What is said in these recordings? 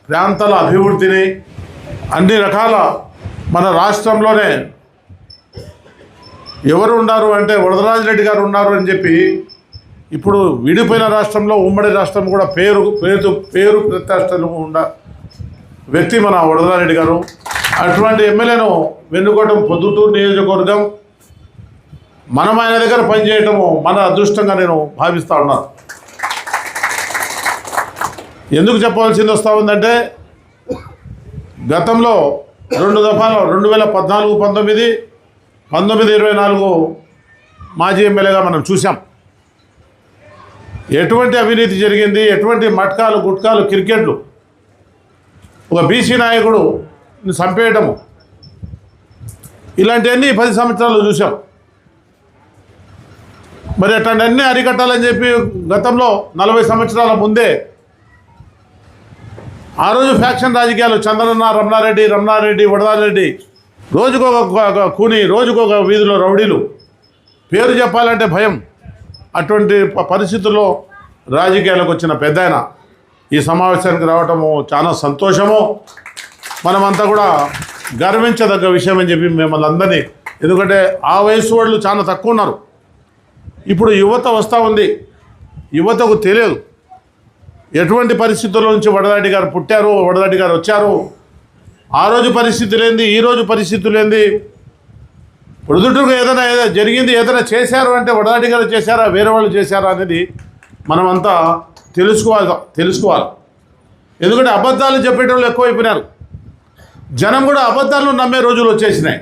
ప్రాంతాల అభివృద్ధిని అన్ని రకాల మన రాష్ట్రంలోనే ఎవరు ఉన్నారు అంటే వరదరాజిరెడ్డి గారు ఉన్నారు అని చెప్పి ఇప్పుడు విడిపోయిన రాష్ట్రంలో ఉమ్మడి రాష్ట్రం కూడా పేరు ప్రతిష్టలు ఉన్న వ్యక్తి మన వరదరాజిరెడ్డి గారు. అటువంటి ఎమ్మెల్యేను వెన్నుకోవడం పొద్దుటూరు నియోజకవర్గం మనం ఆయన దగ్గర పనిచేయటము మన అదృష్టంగా నేను భావిస్తూ ఉన్నాను. ఎందుకు చెప్పవలసింది వస్తూ ఉందంటే గతంలో 2 దఫాలు 2014, 19, 1924 మాజీ ఎమ్మెల్యేగా మనం చూసాం. ఎటువంటి అవినీతి జరిగింది, ఎటువంటి మట్కాలు గుట్కాలు క్రికెట్లు, ఒక బీసీ నాయకుడు చంపేయటము, ఇలాంటివన్నీ 10 సంవత్సరాలు చూసాం. మరి అట్లాంటివన్నీ అరికట్టాలని చెప్పి గతంలో 40 సంవత్సరాల ముందే ఆ రోజు ఫ్యాక్షన్ రాజకీయాలు చంద్రన్న, రమణారెడ్డి, వరదారెడ్డి, రోజుకొక కూని, రోజుకొక వీధిలో రౌడీలు, పేరు చెప్పాలంటే భయం. అటువంటి పరిస్థితుల్లో రాజకీయాలకు వచ్చిన పెద్దాయన ఈ సమావేశానికి రావటము చాలా సంతోషము. మనమంతా కూడా గర్వించదగ్గ విషయం అని చెప్పి మిమ్మల్ని అందరినీ, ఎందుకంటే ఆ వయసు వాళ్ళు చాలా తక్కువ ఉన్నారు. ఇప్పుడు యువత వస్తూ ఉంది, యువతకు తెలియదు ఎటువంటి పరిస్థితుల నుంచి వరదరెడ్డి గారు పుట్టారు, వరదరెడ్డి గారు వచ్చారు. ఆ రోజు పరిస్థితులు ఏంది, ఈరోజు పరిస్థితులు ఏంది, ప్రొద్దుటూరుగా ఏదైనా జరిగింది, ఏదైనా చేశారు అంటే వరదరెడ్డి గారు చేశారా, వేరే వాళ్ళు చేశారా అనేది మనమంతా తెలుసుకోవాలి. ఎందుకంటే అబద్ధాలు చెప్పేటోళ్ళు ఎక్కువైపోయినారు. జనం కూడా అబద్ధాలను నమ్మే రోజులు వచ్చేసినాయి.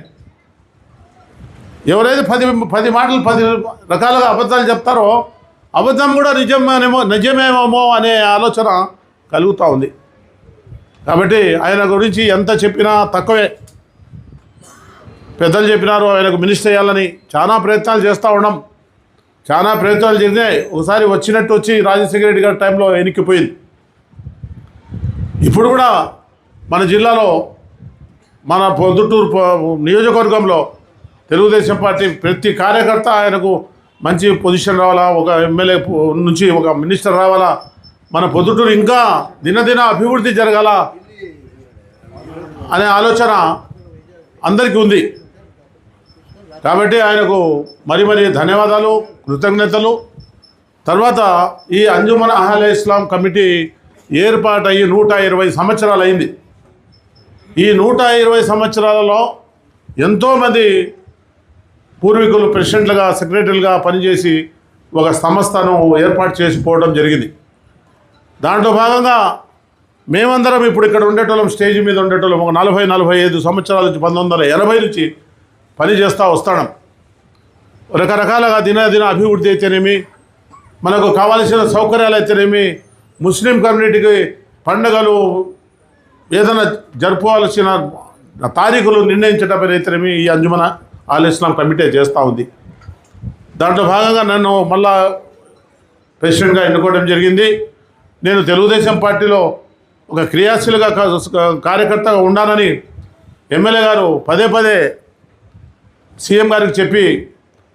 ఎవరైతే 10 మాటలు 10 రకాలుగా అబద్ధాలు చెప్తారో అబద్ధం కూడా నిజమేమో అనే ఆలోచన కలుగుతూ ఉంది. కాబట్టి ఆయన గురించి ఎంత చెప్పినా తక్కువే. పెద్దలు చెప్పినారు ఆయనకు మినిస్టర్ చేయాలని, చాలా ప్రయత్నాలు చేస్తూ ఉన్నాం. చాలా ప్రయత్నాలు జరిగినాయి. ఒకసారి వచ్చినట్టు వచ్చి రాజశేఖర రెడ్డి గారి టైంలో ఎనిక్కిపోయింది. ఇప్పుడు కూడా మన జిల్లాలో మన పొద్దుటూరు నియోజకవర్గంలో తెలుగుదేశం పార్టీ ప్రతి కార్యకర్త ఆయనకు మంచి పొజిషన్ రావాలా, ఒక ఎమ్మెల్యే నుంచి ఒక మినిస్టర్ రావాలా, మన పొద్దుటూరు ఇంకా దినదిన అభివృద్ధి జరగాల అనే ఆలోచన అందరికీ ఉంది. కాబట్టి ఆయనకు మరి ధన్యవాదాలు, కృతజ్ఞతలు. తర్వాత ఈ అంజుమన్ అహ్లే ఇస్లాం కమిటీ ఏర్పాటయ్యి 120 సంవత్సరాలు అయింది. ఈ 120 సంవత్సరాలలో ఎంతోమంది పూర్వీకులు ప్రెసిడెంట్లుగా, సెక్రటరీలుగా పనిచేసి ఒక సంస్థను ఏర్పాటు చేసిపోవడం జరిగింది. దాంట్లో భాగంగా మేమందరం ఇప్పుడు ఇక్కడ ఉండేటోళ్ళం, స్టేజ్ మీద ఉండేటోళ్ళం ఒక 40-45 సంవత్సరాల నుంచి 1980 నుంచి పనిచేస్తూ వస్తాం. రకరకాలుగా దినదిన అభివృద్ధి అయితేనేమి, మనకు కావాల్సిన సౌకర్యాలు అయితేనేమి, ముస్లిం కమ్యూనిటీకి పండుగలు ఏదైనా జరుపుకోవాల్సిన తారీఖులు నిర్ణయించడం అయితేనేమి ఈ అంజుమన్ అహ్లే ఇస్లాం కమిటీ చేస్తూ ఉంది. దాంట్లో భాగంగా నన్ను మళ్ళా ప్రెసిడెంట్గా ఎన్నుకోవడం జరిగింది. నేను తెలుగుదేశం పార్టీలో ఒక క్రియాశీలక కార్యకర్తగా ఉండాలని ఎమ్మెల్యే గారు పదే సీఎం గారికి చెప్పి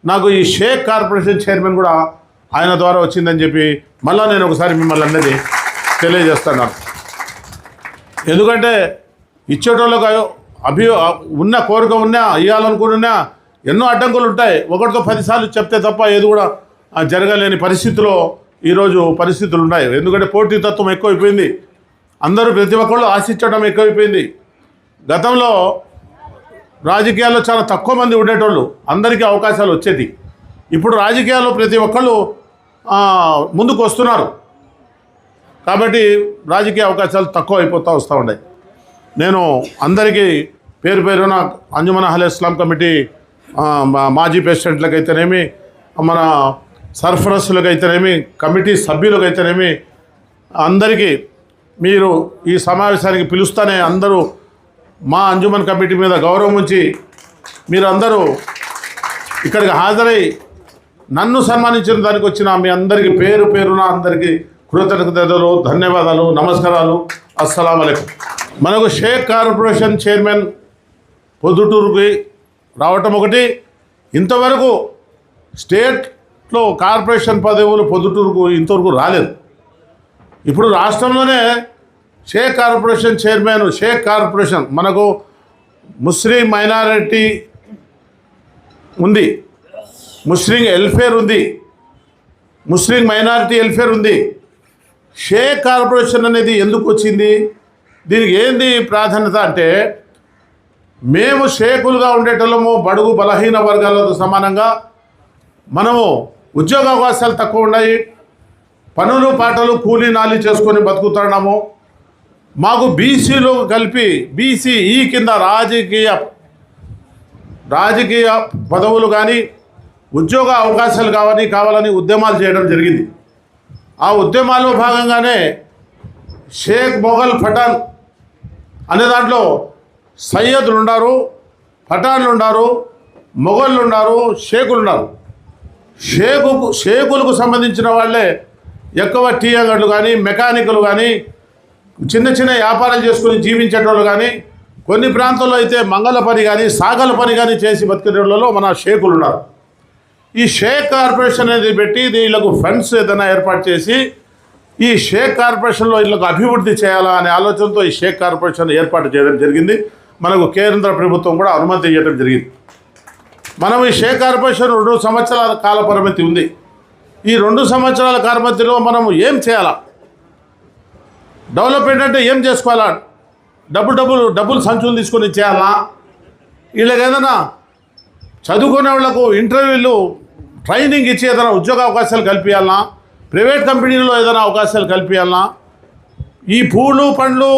నాకు ఈ షేక్ కార్పొరేషన్ చైర్మన్ కూడా ఆయన ద్వారా వచ్చిందని చెప్పి మళ్ళీ నేను ఒకసారి మిమ్మల్ని అందరినీ తెలియజేస్తున్నాను. ఎందుకంటే ఇచ్చేటోళ్ళకు ఉన్న కోరిక ఉన్నా, ఇవ్వాలనుకున్నా ఎన్నో అడ్డంకులు ఉంటాయి. ఒకటితో 10 సార్లు చెప్తే తప్ప ఏది కూడా జరగలేని పరిస్థితిలో ఈరోజు పరిస్థితులు ఉన్నాయి. ఎందుకంటే పోటీతత్వం ఎక్కువైపోయింది, అందరూ ప్రతి ఒక్కళ్ళు ఆశించడం ఎక్కువైపోయింది. గతంలో రాజకీయాల్లో చాలా తక్కువ మంది ఉండేటోళ్ళు, అందరికీ అవకాశాలు వచ్చేది. ఇప్పుడు రాజకీయాల్లో ప్రతి ఒక్కళ్ళు ముందుకు వస్తున్నారు. కాబట్టి రాజకీయ అవకాశాలు తక్కువ అయిపోతూ వస్తూ ఉన్నాయి. నేను అందరికీ పేరున అంజుమన్ అహ్లే ఇస్లాం కమిటీ మాజీ ప్రెసిడెంట్లకైతేనేమి, మన సర్ఫరస్సులకైతేనేమి, కమిటీ సభ్యులకైతేనేమి అందరికీ మీరు ఈ సమావేశానికి పిలుస్తానే అందరూ మా అంజుమన్ కమిటీ మీద గౌరవం ఉంచి మీరు అందరూ ఇక్కడికి హాజరై నన్ను సన్మానించిన దానికి వచ్చిన మీ అందరికీ పేరున అందరికీ కృతజ్ఞతలు, ధన్యవాదాలు, నమస్కారాలు. అస్సలాము అలైకుం. మనకు షేక్ కార్పొరేషన్ చైర్మన్ పొద్దుటూరుకి రావటం ఒకటి, ఇంతవరకు స్టేట్లో కార్పొరేషన్ పదవులు పొద్దుటూరుకు ఇంతవరకు రాలేదు. ఇప్పుడు రాష్ట్రంలోనే Shaik corporation chairman, Shaik corporation మనకు ముస్లిం మైనారిటీ ఉంది, ముస్లిం వెల్ఫేర్ ఉంది, ముస్లిం మైనారిటీ వెల్ఫేర్ ఉంది. షేక్ కార్పొరేషన్ అనేది ఎందుకు వచ్చింది? దీనికి ఏంది ప్రాధాన్యత అంటే, మేము షేకులుగా ఉండేటోళ్ళము బడుగు బలహీన వర్గాలతో సమానంగా మనము ఉద్యోగ అవకాశాలు తక్కువ ఉన్నాయి, పనులు పాటలు కూలీ నాలి చేసుకొని బతుకుతున్నాము. మాకు బీసీలో కలిపి బీసీఈ కింద రాజకీయ పదవులు కానీ ఉద్యోగ అవకాశాలు కావాలని ఉద్యమాలు చేయడం జరిగింది. ఆ ఉద్యమాల్లో భాగంగానే షేక్ మొఘల్ పఠాన్ అనే దాంట్లో సయ్యద్లు ఉన్నారు, పఠాన్లు ఉన్నారు, మొఘళ్ళు ఉన్నారు, షేకులు ఉన్నారు. షేకులకు సంబంధించిన వాళ్ళే ఎక్కువ టీ అంగళ్ళు కానీ, మెకానికలు కానీ, చిన్న చిన్న వ్యాపారాలు చేసుకుని జీవించేటోళ్ళు కానీ, కొన్ని ప్రాంతాల్లో అయితే మంగళ పని కానీ సాగల పని కానీ చేసి బతికేటోళ్ళలో మన షేకులు ఉన్నారు. ఈ షేక్ కార్పొరేషన్ అనేది పెట్టి వీళ్ళకు ఫండ్స్ ఏదైనా ఏర్పాటు చేసి ఈ షేక్ కార్పొరేషన్లో వీళ్ళకు అభివృద్ధి చేయాలా అనే ఆలోచనతో ఈ షేక్ కార్పొరేషన్ ఏర్పాటు చేయడం జరిగింది. మనకు కేంద్ర ప్రభుత్వం కూడా అనుమతి ఇవ్వడం జరిగింది. మనం ఈ షేక్ కార్పొరేషన్ 2 సంవత్సరాల కాల పరిమితి ఉంది. ఈ 2 సంవత్సరాల పరిమితిలో మనం ఏం చేయాలా, డెవలప్మెంట్ అంటే ఏం చేసుకోవాలా, డబ్బులు సంచులు తీసుకొని చేయాలా, వీళ్ళకి ఏదైనా చదువుకునే వాళ్ళకు ఇంటర్వ్యూలు ట్రైనింగ్ ఇచ్చి ఏదైనా ఉద్యోగ అవకాశాలు కల్పించాలన్నా, ప్రైవేట్ కంపెనీల్లో ఏదైనా అవకాశాలు కల్పించాలన్నా, ఈ పూలు పండ్లు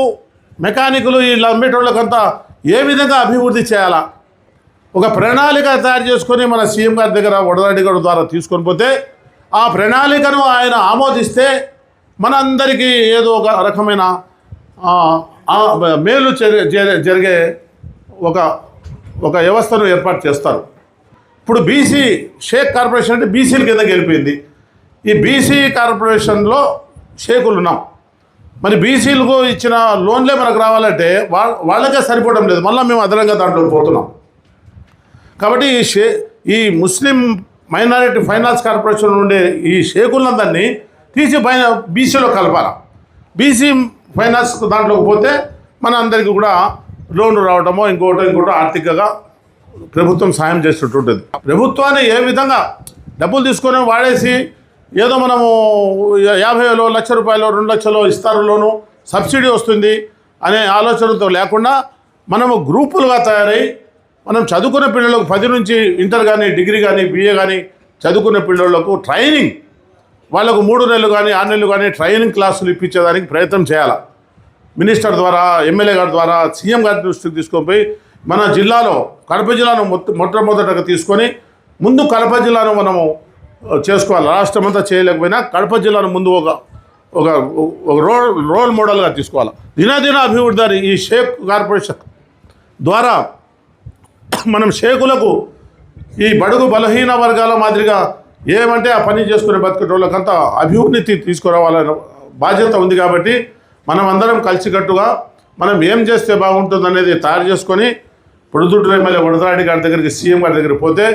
మెకానికులు వీళ్ళు అమ్మేటోళ్ళకంతా ఏ విధంగా అభివృద్ధి చేయాలా, ఒక ప్రణాళిక తయారు చేసుకొని మన సీఎం గారి దగ్గర వడదరెడ్డి గారి ద్వారా తీసుకొని పోతే ఆ ప్రణాళికను ఆయన ఆమోదిస్తే మనందరికీ ఏదో ఒక రకమైన మేలు జరిగే ఒక వ్యవస్థను ఏర్పాటు చేస్తారు. ఇప్పుడు బీసీ షేక్ కార్పొరేషన్ అంటే బీసీల కింద గెలిపింది. ఈ బీసీ కార్పొరేషన్లో షేకులు ఉన్నాం. మరి బీసీలకు ఇచ్చిన లోన్లే మనకు రావాలంటే వాళ్ళకే సరిపోవడం లేదు, మళ్ళీ మేము అదనంగా దాంట్లో పోతున్నాం. కాబట్టి ఈ ముస్లిం మైనారిటీ ఫైనాన్స్ కార్పొరేషన్ ఉండే ఈ షేకులందరినీ తీసి బీసీలో కలపాలి. బీసీ ఫైనాన్స్ దాంట్లోకి పోతే మన అందరికీ కూడా లోన్లు రావడమో ఇంకోటో ఆర్థికంగా ప్రభుత్వం సాయం చేసేటట్టు ఉంటుంది. ప్రభుత్వాన్ని ఏ విధంగా డబ్బులు తీసుకొని వాడేసి ఏదో మనము 50,000 లక్ష రూపాయలు 2 లక్షలు ఇస్తారు లోను, సబ్సిడీ వస్తుంది అనే ఆలోచనతో లేకుండా మనము గ్రూపులుగా తయారై మనం చదువుకునే పిల్లలకు 10 నుంచి ఇంటర్ కానీ డిగ్రీ కానీ BA కానీ చదువుకునే పిల్లలకు ట్రైనింగ్, వాళ్ళకు 3 నెలలు కానీ 6 నెలలు కానీ ట్రైనింగ్ క్లాసులు ఇప్పించేదానికి ప్రయత్నం చేయాలి. మినిస్టర్ ద్వారా, ఎమ్మెల్యే గారి ద్వారా, సీఎం గారి దృష్టికి తీసుకొని పోయి మన జిల్లాలో కడప జిల్లాను మొట్టమొదటగా తీసుకొని ముందు కడప జిల్లాను మనము చేసుకోవాలి. రాష్ట్రం అంతా చేయలేకపోయినా కడప జిల్లాను ముందు ఒక రోల్ మోడల్గా తీసుకోవాలి. దినదిన అభివృద్ధి ఈ షేక్ కార్పొరేషన్ ద్వారా మనం షేకులకు ఈ బడుగు బలహీన వర్గాల మాదిరిగా ఏమంటే ఆ పని చేసుకునే బతికేటోళ్ళకంతా అభివృద్ధి తీసుకురావాలనే బాధ్యత ఉంది. కాబట్టి మనం అందరం కలిసికట్టుగా మనం ఏం చేస్తే బాగుంటుంది అనేది తయారు చేసుకొని పొడుదుటూరు ఎమ్మెల్యే వడదరెడ్డి గారి దగ్గరికి, సీఎం గారి దగ్గరికి పోతే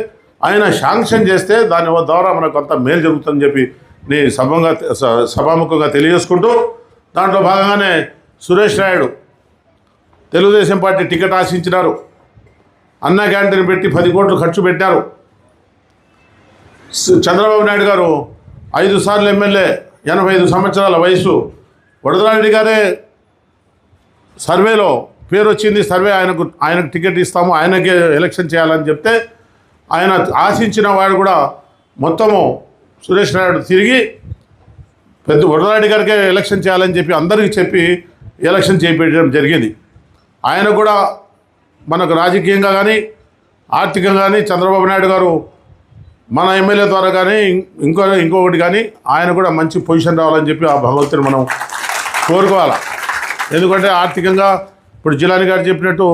ఆయన శాంక్షన్ చేస్తే దాని ద్వారా మనకు అంత మేలు జరుగుతుందని చెప్పి నేను సభాముఖంగా తెలియజేసుకుంటూ, దాంట్లో భాగంగానే సురేష్ నాయుడు తెలుగుదేశం పార్టీ టికెట్ ఆశించినారు. అన్న క్యాంటీన్ పెట్టి 10 కోట్లు ఖర్చు పెట్టారు. చంద్రబాబు నాయుడు గారు 5 సార్లు ఎమ్మెల్యే, 85 సంవత్సరాల వయసు. వడదరెడ్డి గారే సర్వేలో పేరు వచ్చింది, సర్వే ఆయనకు టికెట్ ఇస్తాము, ఆయనకే ఎలక్షన్ చేయాలని చెప్తే ఆయన ఆశించిన వాడు కూడా మొత్తము సురేష్ నాయుడు తిరిగి వడదరెడ్డి గారికే ఎలక్షన్ చేయాలని చెప్పి అందరికీ చెప్పి ఎలక్షన్ చేయించడం జరిగింది. ఆయన కూడా మనకు రాజకీయంగా కానీ ఆర్థికంగా కానీ చంద్రబాబు నాయుడు గారు మన ఎమ్మెల్యే ద్వారా కానీ ఇంకొకటి కానీ ఆయన కూడా మంచి పొజిషన్ రావాలని చెప్పి ఆ భగవంతుని మనం కోరుకోవాలి. ఎందుకంటే ఆర్థికంగా ఇప్పుడు జిలాని గారు చెప్పినట్టు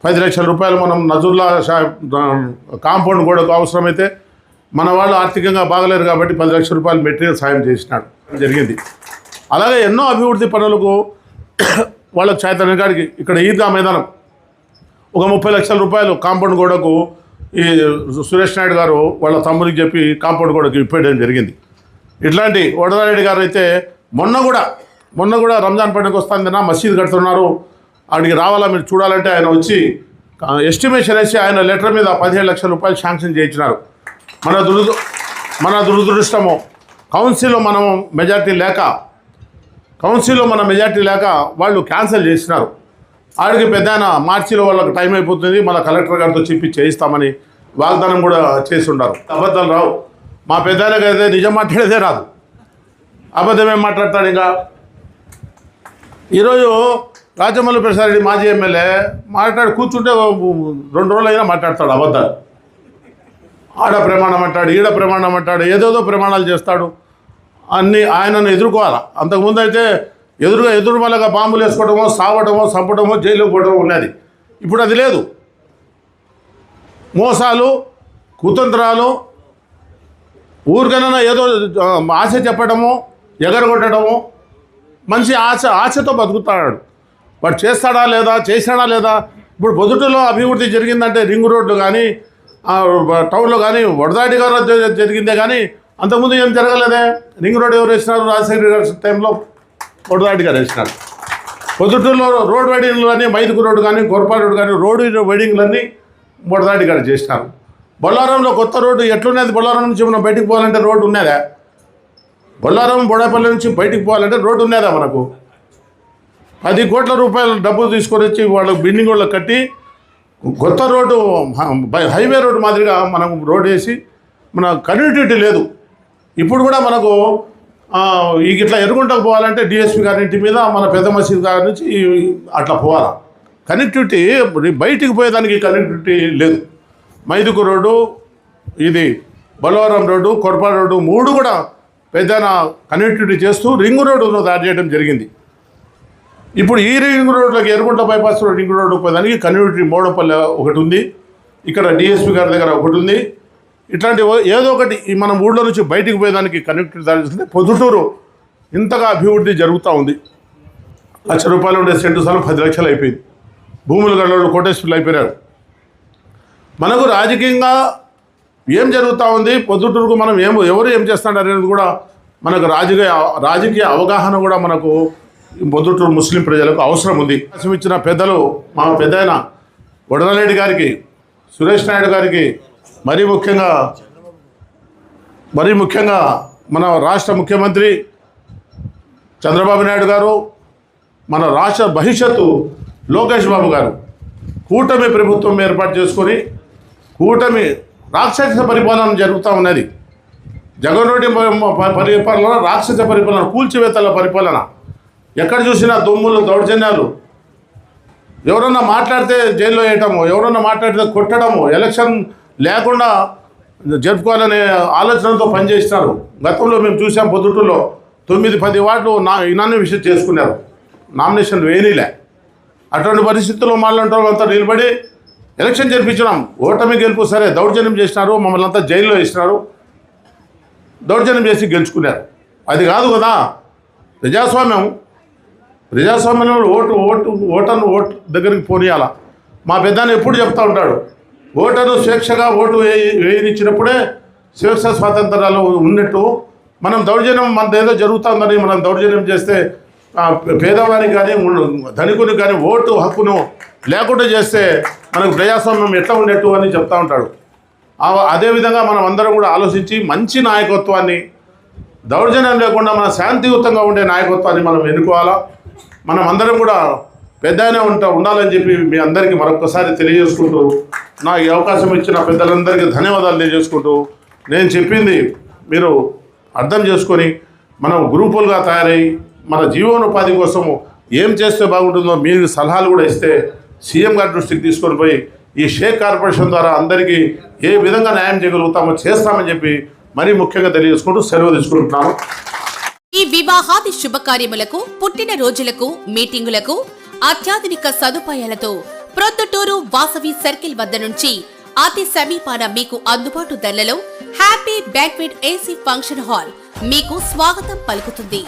10 లక్షల రూపాయలు మనం నజుల్లా కాంపౌండ్ గోడకు అవసరమైతే మన వాళ్ళు ఆర్థికంగా బాగలేరు కాబట్టి 10 లక్షల రూపాయలు మెటీరియల్ సాయం చేసినాడు జరిగింది. అలాగే ఎన్నో అభివృద్ధి పనులకు వాళ్ళకు చైతన్య గారికి ఇక్కడ ఈద్గా మైదానం ఒక 30 లక్షల రూపాయలు కాంపౌండ్ గోడకు ఈ సురేష్ నాయుడు గారు వాళ్ళ తమ్ముడికి చెప్పి కాంపౌండ్ కూడా ఇప్పేయడం జరిగింది. ఇట్లాంటి వడదారెడ్డి గారు అయితే మొన్న కూడా రంజాన్ పండుగ వస్తుందన్నా మసీద్ కడుతున్నారు, అక్కడికి రావాలా మీరు చూడాలంటే ఆయన వచ్చి ఎస్టిమేషన్ వేసి ఆయన లెటర్ మీద 17 లక్షల రూపాయలు శాంక్షన్ చేయించినారు. మన దురదృష్టము కౌన్సిల్లో మన మెజార్టీ లేక వాళ్ళు క్యాన్సిల్ చేసినారు. ఆడికి పెద్ద మార్చిలో వాళ్ళకి టైం అయిపోతుంది, మళ్ళీ కలెక్టర్ గారితో చెప్పి చేయిస్తామని వాగ్దానం కూడా చేసి ఉన్నారు. అబద్ధాలు రావు. మా పెద్దనకి అయితే నిజం మాట్లాడేదే రాదు, అబద్ధం ఏం మాట్లాడతాడు. ఇంకా ఈరోజు రాజమల్లి ప్రసాద్ రెడ్డి మాజీ ఎమ్మెల్యే కూర్చుంటే 2 రోజులు అయినా మాట్లాడతాడు అబద్ధాలు. ఆడ ప్రమాణం అంటాడు, ఈడ ప్రమాణం అంటాడు, ఏదేదో ప్రమాణాలు చేస్తాడు. అన్నీ ఆయనను ఎదుర్కోవాలి. అంతకుముందు అయితే ఎదురు మళ్ళగా బాంబులు వేసుకోవడమో, సావడమో, చంపడమో, జైలుకు పోవడమో ఉన్నది. ఇప్పుడు అది లేదు. మోసాలు, కుతంత్రాలు, ఊరికైనా ఏదో ఆశ చెప్పడము, ఎగరగొట్టడము, మనిషి ఆశతో బతుకుతాడు. వాడు చేశాడా లేదా? ఇప్పుడు పొద్దుటలో అభివృద్ధి జరిగిందంటే రింగ్ రోడ్లు కానీ టౌన్లో కానీ వడదాడి గారు జరిగిందే కానీ అంతకుముందు ఏం జరగలేదే. రింగ్ రోడ్ ఎవరు వేసినారు? రాజశేఖర గారి టైంలో వడదాడి గారు వేసినారు. పొద్దుటూరులో రోడ్ వెడింగ్లు కానీ, మైదుకు రోడ్డు కానీ, గొరపాడు రోడ్డు కానీ, రోడ్డు వెడింగ్లన్నీ వడదాడి గారు చేసినారు. బొల్లారంలో కొత్త రోడ్డు ఎట్లున్నది? బొల్లారం నుంచి మనం బయటికి పోవాలంటే రోడ్డు ఉన్నదా? బొల్లారం బోడపల్లి నుంచి బయటికి పోవాలంటే రోడ్డు ఉన్నదా? మనకు 10 కోట్ల రూపాయలు డబ్బు తీసుకొని వచ్చి వాళ్ళకి బిల్డింగ్ వాళ్ళకి కట్టి కొత్త రోడ్డు హైవే రోడ్డు మాదిరిగా మనం రోడ్డు వేసి మన కనెక్టివిటీ లేదు. ఇప్పుడు కూడా మనకు ఇట్లా ఎరుగుంటకు పోవాలంటే డిఎస్పీ గారి ఇంటి మీద మన పెద్ద మసీద్ గారి నుంచి అట్లా పోవాలా. కనెక్టివిటీ బయటికి పోయేదానికి కనెక్టివిటీ లేదు. మైదుకు రోడ్డు, ఇది బొలవరం రోడ్డు, కొరపాడు రోడ్డు 3 కూడా పెద్ద కనెక్టివిటీ చేస్తూ రింగ్ రోడ్డును తయారు చేయడం జరిగింది. ఇప్పుడు ఈ ring రోడ్లోకి Erugunta bypass ring road పోయేదానికి కనెక్టివిటీ మోడపల్లి ఒకటి ఉంది, ఇక్కడ డిఎస్పీ గారి దగ్గర ఒకటి ఉంది. ఇట్లాంటి ఏదో ఒకటి మనం ఊళ్ళో నుంచి బయటికి పోయేదానికి కనెక్టివిటీ తయారు చేస్తే పొద్దుటూరు ఇంతగా అభివృద్ధి జరుగుతూ ఉంది. ₹1,00,000 ఉండే సెంటు స్థలం 10 లక్షలు అయిపోయింది. భూములు గడవాళ్ళు కోటేశ్వర్లు అయిపోయారు. మనకు రాజకీయంగా ఏం జరుగుతూ ఉంది, పొద్దుటూరుకు మనం ఎవరు ఏం చేస్తున్నారు అనేది కూడా మనకు రాజకీయ అవగాహన కూడా మనకు పొద్దుటూరు ముస్లిం ప్రజలకు అవసరం ఉంది. అవకాశం ఇచ్చిన పెద్దలు మా పెద్దయిన వడలరెడ్డి గారికి, సురేష్ నాయుడు గారికి, మరీ ముఖ్యంగా మన రాష్ట్ర ముఖ్యమంత్రి చంద్రబాబు నాయుడు గారు, మన రాష్ట్ర భవిష్యత్తు లోకేష్ బాబు గారు కూటమి ప్రభుత్వం ఏర్పాటు చేసుకొని కూటమి రాక్షస పరిపాలన జరుగుతూ ఉన్నది. జగన్ రెడ్డి పరిపాలన రాక్షస పరిపాలన, కూల్చివేతల పరిపాలన. ఎక్కడ చూసినా దొమ్ములు, దౌర్జన్యాలు. ఎవరన్నా మాట్లాడితే జైల్లో వేయటము, ఎవరన్నా మాట్లాడితే కొట్టడము, ఎలక్షన్ లేకుండా జరుపుకోవాలనే ఆలోచనతో పనిచేస్తున్నారు. గతంలో మేము చూసాం, పొద్దుటూరులో 9-10 వార్డులు ఇనామినేషన్ చేసుకున్నారు, నామినేషన్ వేయనిలే. అటువంటి పరిస్థితుల్లో మాట్లాడటం అంతా నిలబడి ఎలక్షన్ జరిపించినాం. ఓటమి గెలుపు సరే, దౌర్జన్యం చేసినారు, మమ్మల్ని అంతా జైల్లో వేసినారు, దౌర్జన్యం చేసి గెలుచుకున్నారు. అది కాదు కదా ప్రజాస్వామ్యంలో ఓటర్ను ఓటు దగ్గరికి పోనీయాల. మా పెద్దను ఎప్పుడు చెప్తూ ఉంటాడు, ఓటరు స్వేచ్ఛగా ఓటు వేయనిచ్చినప్పుడే స్వేచ్ఛ స్వాతంత్రాలు ఉన్నట్టు. మనం దౌర్జన్యం ఏదో జరుగుతుందని మనం దౌర్జన్యం చేస్తే పేదవానికి కానీ ధనికునికి కానీ ఓటు హక్కును లేకుండా చేస్తే మనకు ప్రజాస్వామ్యం ఎట్లా ఉన్నట్టు అని చెప్తూ ఉంటాడు. అదేవిధంగా మనం అందరం కూడా ఆలోచించి మంచి నాయకత్వాన్ని, దౌర్జన్యం లేకుండా మన శాంతియుతంగా ఉండే నాయకత్వాన్ని మనం ఎన్నుకోవాలా. మనం అందరం కూడా పెద్దనే ఉండాలని చెప్పి మీ అందరికీ మరొకసారి తెలియజేసుకుంటూ, నాకు ఈ అవకాశం ఇచ్చిన పెద్దలందరికీ ధన్యవాదాలు తెలియజేసుకుంటూ, నేను చెప్పింది మీరు అర్థం చేసుకొని మనం గ్రూపులుగా తయారై మన జీవనోపాధి కోసము ఏం చేస్తే బాగుంటుందో మీరు సలహాలు కూడా ఇస్తే సీఎం గారి దృష్టికి తీసుకొని పోయి ఈ షేక్ కార్పొరేషన్ ద్వారా అందరికీ ఏ విధంగా న్యాయం చేయగలుగుతామో చేస్తామని చెప్పి మరీ ముఖ్యంగా తెలియజేసుకుంటూ సెలవు తీసుకుంటున్నాను. ఈ వివాహాది శుభకార్యములకు, పుట్టిన రోజులకు, మీటింగులకు అత్యాధునిక సదుపాయాలతో ప్రొద్దుటూరు వాసవి సర్కిల్ వద్ద నుంచి అతి సమీపాన మీకు అందుబాటు ధరలలో happy banquet AC function hall మీకు స్వాగతం పలుకుతుంది.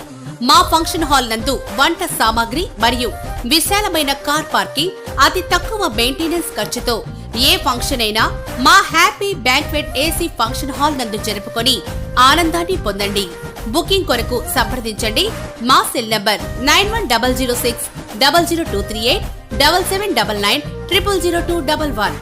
మా ఫంక్షన్ హాల్ నందు వంట సామాగ్రి మరియు విశాలమైన కార్ పార్కింగ్, అతి తక్కువ మెయింటెనెన్స్ ఖర్చుతో ఏ ఫంక్షన్ అయినా మా happy banquet AC function hall నందు జరుపుకొని ఆనందాన్ని పొందండి. బుకింగ్ కొరకు సంప్రదించండి. మా సెల్ నంబర్ 9100600238 7799 000211.